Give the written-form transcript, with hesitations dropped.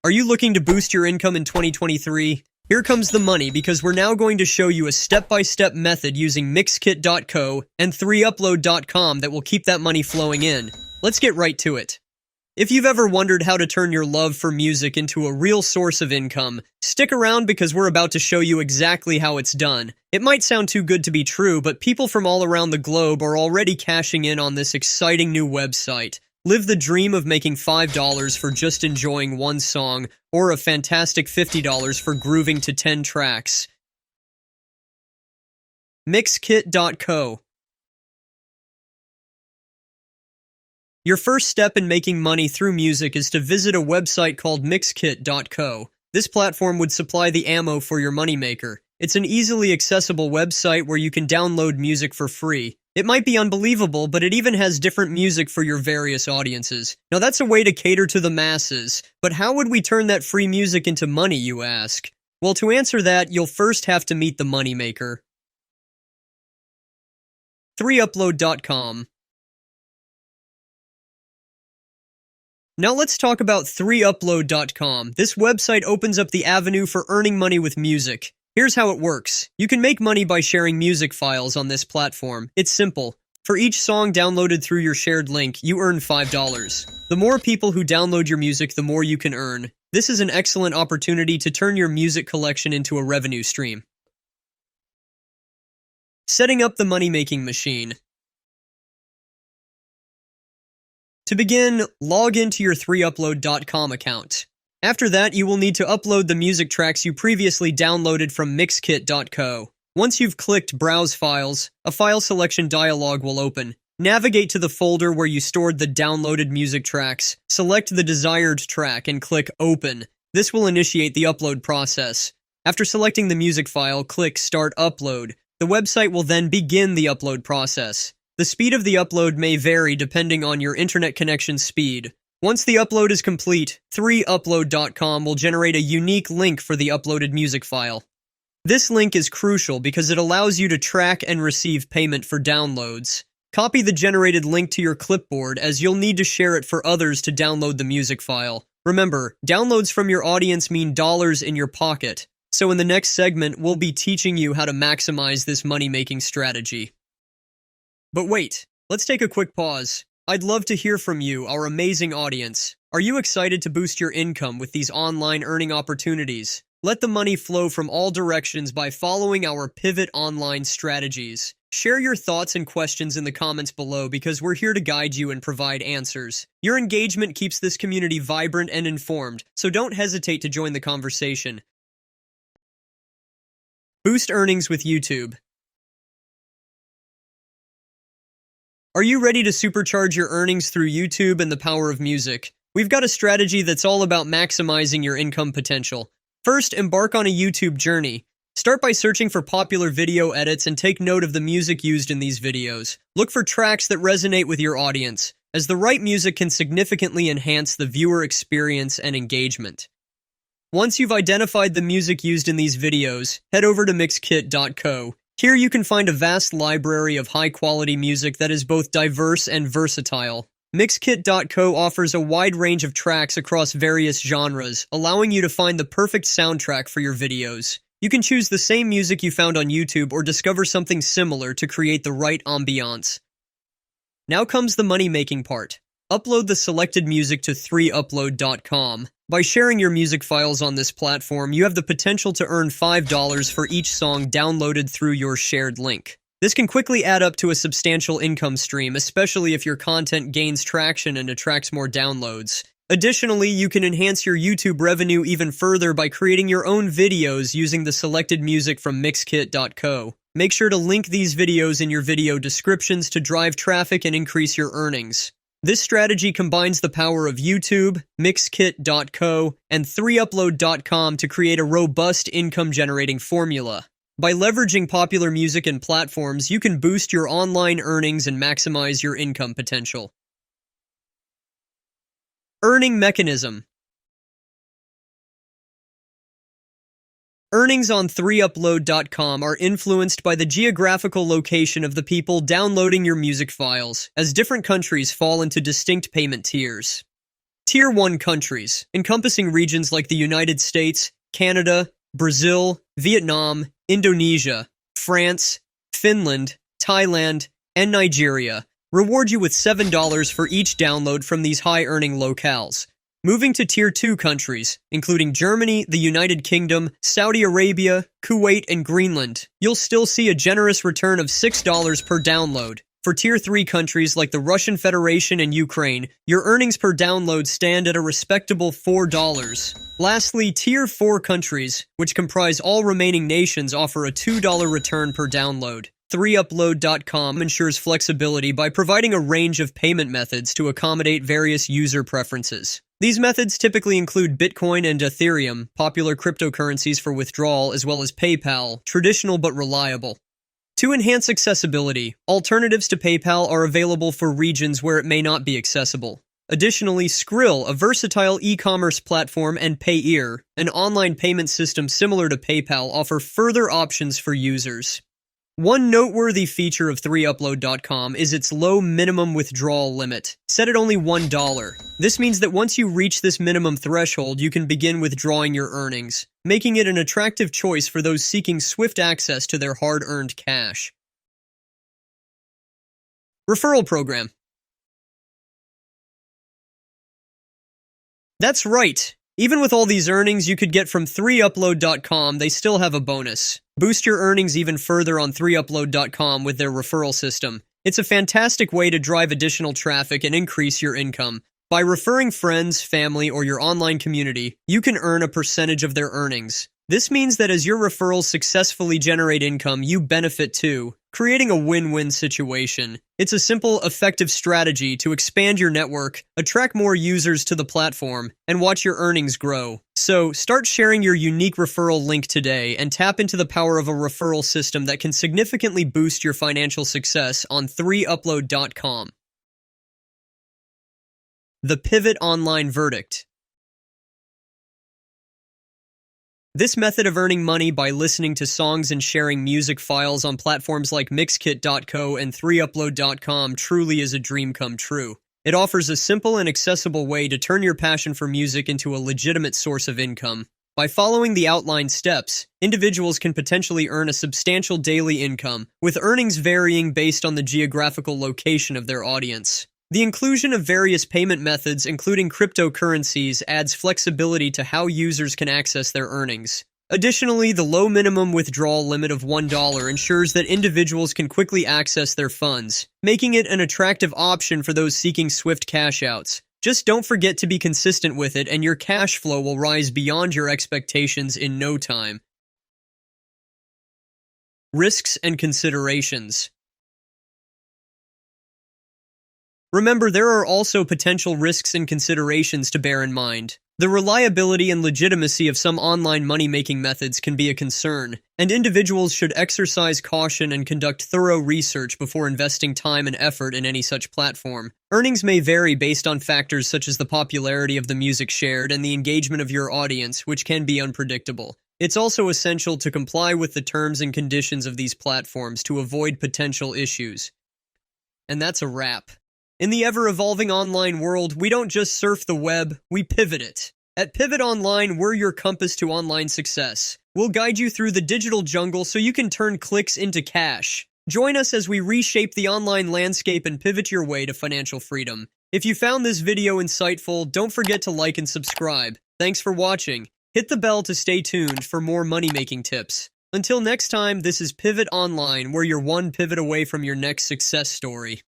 Are you looking to boost your income in 2023? Here comes the money, because we're now going to show you a step-by-step method using Mixkit.co and 3upload.com that will keep that money flowing in. Let's get right to it. If you've ever wondered how to turn your love for music into a real source of income, stick around because we're about to show you exactly how it's done. It might sound too good to be true, but people from all around the globe are already cashing in on this exciting new website. Live the dream of making $5 for just enjoying one song, or a fantastic $50 for grooving to 10 tracks. Mixkit.co. Your first step in making money through music is to visit a website called Mixkit.co. This platform would supply the ammo for your moneymaker. It's an easily accessible website where you can download music for free. It might be unbelievable, but it even has different music for your various audiences. Now that's a way to cater to the masses, but how would we turn that free music into money, you ask? Well, to answer that, you'll first have to meet the moneymaker. 3upload.com. Now let's talk about 3upload.com. This website opens up the avenue for earning money with music. Here's how it works. You can make money by sharing music files on this platform. It's simple. For each song downloaded through your shared link, you earn $5. The more people who download your music, the more you can earn. This is an excellent opportunity to turn your music collection into a revenue stream. Setting up the money-making machine. To begin, log into your 3upload.com account. After that, you will need to upload the music tracks you previously downloaded from Mixkit.co. Once you've clicked Browse Files, a file selection dialog will open. Navigate to the folder where you stored the downloaded music tracks, select the desired track, and click Open. This will initiate the upload process. After selecting the music file, click Start Upload. The website will then begin the upload process. The speed of the upload may vary depending on your internet connection speed. Once the upload is complete, 3upload.com will generate a unique link for the uploaded music file. This link is crucial because it allows you to track and receive payment for downloads. Copy the generated link to your clipboard, as you'll need to share it for others to download the music file. Remember, downloads from your audience mean dollars in your pocket. So in the next segment, we'll be teaching you how to maximize this money-making strategy. But wait, let's take a quick pause. I'd love to hear from you, our amazing audience. Are you excited to boost your income with these online earning opportunities? Let the money flow from all directions by following our Pivot Online strategies. Share your thoughts and questions in the comments below because we're here to guide you and provide answers. Your engagement keeps this community vibrant and informed, so don't hesitate to join the conversation. Boost earnings with YouTube. Are you ready to supercharge your earnings through YouTube and the power of music? We've got a strategy that's all about maximizing your income potential. First, embark on a YouTube journey. Start by searching for popular video edits and take note of the music used in these videos. Look for tracks that resonate with your audience, as the right music can significantly enhance the viewer experience and engagement. Once you've identified the music used in these videos, head over to Mixkit.co. Here you can find a vast library of high-quality music that is both diverse and versatile. Mixkit.co offers a wide range of tracks across various genres, allowing you to find the perfect soundtrack for your videos. You can choose the same music you found on YouTube or discover something similar to create the right ambiance. Now comes the money-making part. Upload the selected music to 3upload.com. By sharing your music files on this platform, you have the potential to earn $5 for each song downloaded through your shared link. This can quickly add up to a substantial income stream, especially if your content gains traction and attracts more downloads. Additionally, you can enhance your YouTube revenue even further by creating your own videos using the selected music from Mixkit.co. Make sure to link these videos in your video descriptions to drive traffic and increase your earnings. This strategy combines the power of YouTube, Mixkit.co, and 3upload.com to create a robust income-generating formula. By leveraging popular music and platforms, you can boost your online earnings and maximize your income potential. Earning mechanism. Earnings on 3upload.com are influenced by the geographical location of the people downloading your music files, as different countries fall into distinct payment tiers. Tier 1 countries, encompassing regions like the United States, Canada, Brazil, Vietnam, Indonesia, France, Finland, Thailand, and Nigeria, reward you with $7 for each download from these high-earning locales. Moving to Tier 2 countries, including Germany, the United Kingdom, Saudi Arabia, Kuwait, and Greenland, you'll still see a generous return of $6 per download. For Tier 3 countries like the Russian Federation and Ukraine, your earnings per download stand at a respectable $4. Lastly, Tier 4 countries, which comprise all remaining nations, offer a $2 return per download. 3upload.com ensures flexibility by providing a range of payment methods to accommodate various user preferences. These methods typically include Bitcoin and Ethereum, popular cryptocurrencies for withdrawal, as well as PayPal, traditional but reliable. To enhance accessibility, alternatives to PayPal are available for regions where it may not be accessible. Additionally, Skrill, a versatile e-commerce platform, and Payeer, an online payment system similar to PayPal, offer further options for users. One noteworthy feature of 3upload.com is its low minimum withdrawal limit, set at only $1. This means that once you reach this minimum threshold, you can begin withdrawing your earnings, making it an attractive choice for those seeking swift access to their hard-earned cash. Referral Program. That's right. Even with all these earnings you could get from 3upload.com, they still have a bonus. Boost your earnings even further on 3upload.com with their referral system. It's a fantastic way to drive additional traffic and increase your income. By referring friends, family, or your online community, you can earn a percentage of their earnings. This means that as your referrals successfully generate income, you benefit too, creating a win-win situation. It's a simple, effective strategy to expand your network, attract more users to the platform, and watch your earnings grow. So, start sharing your unique referral link today and tap into the power of a referral system that can significantly boost your financial success on 3upload.com. The Pivot Online Verdict. This method of earning money by listening to songs and sharing music files on platforms like Mixkit.co and 3upload.com truly is a dream come true. It offers a simple and accessible way to turn your passion for music into a legitimate source of income. By following the outlined steps, individuals can potentially earn a substantial daily income, with earnings varying based on the geographical location of their audience. The inclusion of various payment methods, including cryptocurrencies, adds flexibility to how users can access their earnings. Additionally, the low minimum withdrawal limit of $1 ensures that individuals can quickly access their funds, making it an attractive option for those seeking swift cash outs. Just don't forget to be consistent with it, and your cash flow will rise beyond your expectations in no time. Risks and considerations. Remember, there are also potential risks and considerations to bear in mind. The reliability and legitimacy of some online money-making methods can be a concern, and individuals should exercise caution and conduct thorough research before investing time and effort in any such platform. Earnings may vary based on factors such as the popularity of the music shared and the engagement of your audience, which can be unpredictable. It's also essential to comply with the terms and conditions of these platforms to avoid potential issues. And that's a wrap. In the ever-evolving online world, we don't just surf the web, we pivot it. At Pivot Online, we're your compass to online success. We'll guide you through the digital jungle so you can turn clicks into cash. Join us as we reshape the online landscape and pivot your way to financial freedom. If you found this video insightful, don't forget to like and subscribe. Thanks for watching. Hit the bell to stay tuned for more money-making tips. Until next time, this is Pivot Online, where you're one pivot away from your next success story.